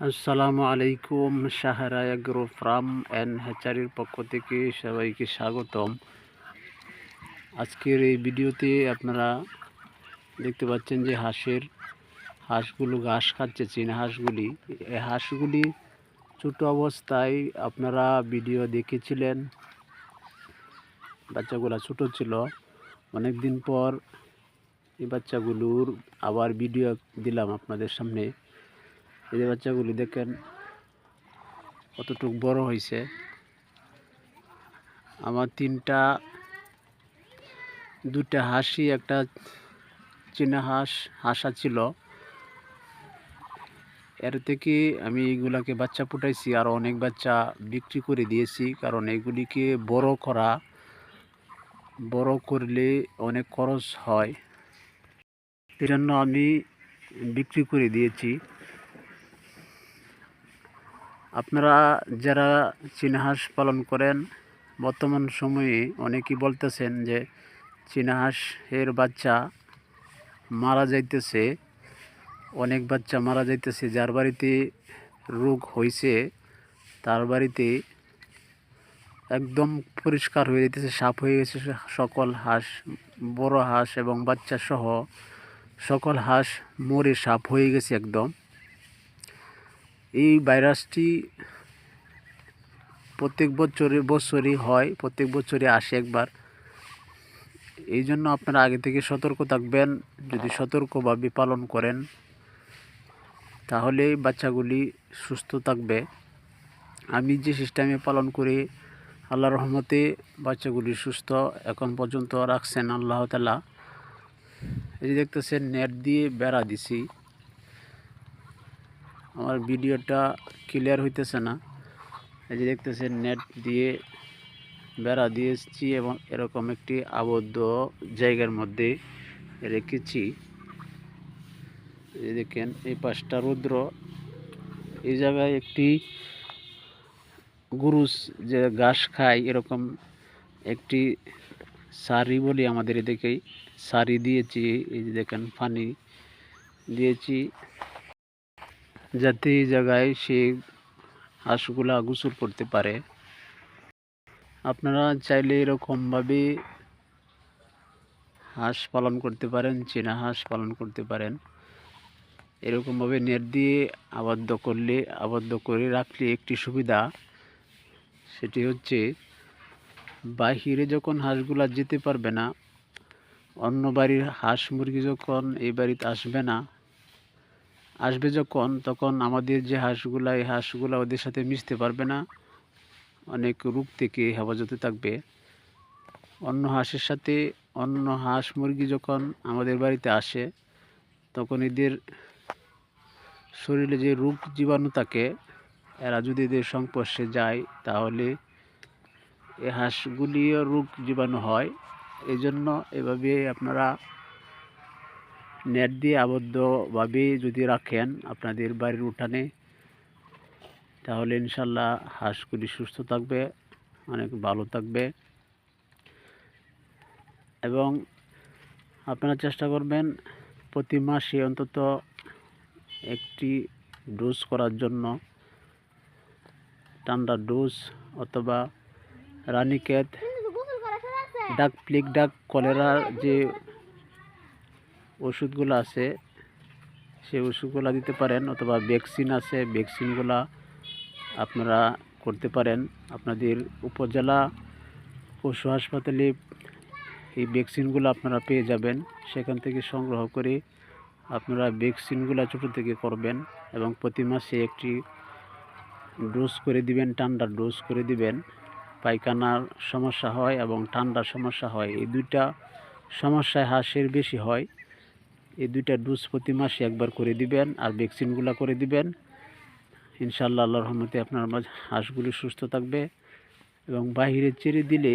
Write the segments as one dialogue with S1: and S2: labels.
S1: আসসালামু আলাইকুম। Sahara agro farm and হ্যাচারির পক্ষ থেকে সবাইকে স্বাগতম। আজকের এই ভিডিওতে আপনারা দেখতে পাচ্ছেন যে হাঁসগুলো ঘাস খাচ্ছে, চীনা হাঁসগুলি। এই হাঁসগুলি ছোট অবস্থায় আপনারা ভিডিও দেখেছিলেন, বাচ্চাগুলো ছোট ছিল। অনেক দিন পর এই বাচ্চাগুলোর আবার ভিডিও দিলাম আপনাদের সামনে। এই যে বাচ্চাগুলি দেখেন কতটুকু বড় হয়েছে। আমার দুটা হাঁসই, একটা চীনা হাঁসা ছিল। এর থেকে আমি এগুলাকে বাচ্চা ফুটাইছি, আর অনেক বাচ্চা বিক্রি করে দিয়েছি। কারণ এগুলিকে বড় করলে অনেক খরচ হয়, এজন্য আমি বিক্রি করে দিয়েছি। আপনারা যারা চীনা হাঁস পালন করেন, বর্তমান সময়ে অনেকেই বলতেছেন যে চীনা হাঁসের বাচ্চা মারা যাইতেছে, অনেক বাচ্চা মারা যাইতেছে। যার বাড়িতে রোগ হয়েছে তার বাড়িতে একদম পরিষ্কার হয়ে যেতেছে, সাফ হয়ে গেছে সকল হাঁস, বড় হাঁস এবং বাচ্চা সহ সকল হাঁস মরে সাফ হয়ে গেছে একদম। এই ভাইরাসটি প্রত্যেক বছরই হয়, প্রত্যেক বছরই আসে একবার। এই জন্য আপনারা আগে থেকে সতর্ক থাকবেন। যদি সতর্কভাবে পালন করেন তাহলে বাচ্চাগুলি সুস্থ থাকবে। আমি যে সিস্টেমে পালন করি, আল্লাহর রহমতে বাচ্চাগুলি সুস্থ এখন পর্যন্ত রাখছেন আল্লাহ তাআলা। এই যে দেখতেছেন নেট দিয়ে বেড়া দিছি। আমার ভিডিওটা ক্লিয়ার হইতেছে না। এই যে দেখতেছেন নেট দিয়ে বেড়া দিয়েছি এবং এরকম একটি আবদ্ধ জায়গার মধ্যে রেখেছি। এই দেখেন এই পাশটা রৌদ্র, এই জায়গায় একটি গুরুস যে ঘাস খায় এরকম একটি সারি বলি আমাদের এদিকেই, সারি দিয়েছি। এই যে দেখেন পানি দিয়েছি যাতে এই জায়গায় সে হাঁসগুলা গোসল করতে পারে। আপনারা চাইলে এরকমভাবে হাঁস পালন করতে পারেন, চীনা হাঁস পালন করতে পারেন। এরকমভাবে নেট দিয়ে আবদ্ধ করে রাখলে একটি সুবিধা, সেটি হচ্ছে বাহিরে যখন হাঁসগুলা যেতে পারবে না, অন্য বাড়ির হাঁস মুরগি যখন এই বাড়িতে আসবে যখন, তখন আমাদের যে হাঁসগুলা, এই হাঁসগুলা ওদের সাথে মিশতে পারবে না, অনেক রোগ থেকে হেফাজতে থাকবে। অন্য হাঁস মুরগি যখন আমাদের বাড়িতে আসে, তখন এদের শরীরে যে রোগ জীবাণু থাকে, এরা যদি এদের সংস্পর্শে যায় তাহলে এই হাঁসগুলিও রোগ জীবাণু হয়। এই জন্য এভাবে আপনারা নেট দিয়ে আবদ্ধভাবে যদি রাখেন আপনাদের বাড়ির উঠানে, তাহলে ইনশাল্লাহ হাঁসগুলি সুস্থ থাকবে, অনেক ভালো থাকবে। এবং আপনারা চেষ্টা করবেন প্রতি মাসে অন্তত একটি ডোজ করার জন্য, ঠান্ডা ডোজ অথবা রানীক্ষেত, ডাক কলেরার যে ওষুধগুলো আছে সেই ওষুধগুলো দিতে পারেন, অথবা ভ্যাকসিন আছে, ভ্যাকসিনগুলো আপনারা করতে পারেন। আপনাদের উপজেলা পশু হাসপাতালে এই ভ্যাকসিনগুলো আপনারা পেয়ে যাবেন। সেখান থেকে সংগ্রহ করে আপনারা ভ্যাকসিনগুলো ছোটো থেকে করবেন এবং প্রতি মাসে একটি ডোজ করে দিবেন, ঠান্ডার ডোজ করে দিবেন। পায়খানার সমস্যা হয় এবং ঠান্ডার সমস্যা হয়, এই দুইটা সমস্যায় হাঁসের বেশি হয়। এই দুইটা ডোজ প্রতি মাসে একবার করে দিবেন আর ভ্যাকসিনগুলো করে দিবেন। ইনশাআল্লাহ আল্লাহর রহমতে আপনার হাঁসগুলি সুস্থ থাকবে। এবং বাহিরে ছেড়ে দিলে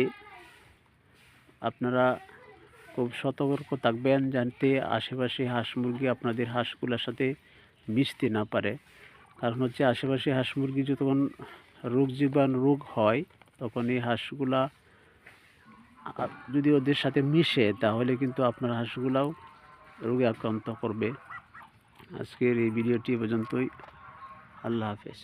S1: আপনারা খুব সতর্ক থাকবেন, যাতে আশেপাশে হাঁস মুরগি আপনাদের হাঁসগুলোর সাথে মিশতে না পারে। কারণ হচ্ছে আশেপাশে হাঁস মুরগি যখন রোগ হয়, তখন এই হাঁসগুলা যদি ওদের সাথে মিশে তাহলে কিন্তু আপনার হাঁসগুলাও রোগে আক্রান্ত করবে। আজকের এই ভিডিওটি পর্যন্তই। আল্লাহ হাফেজ।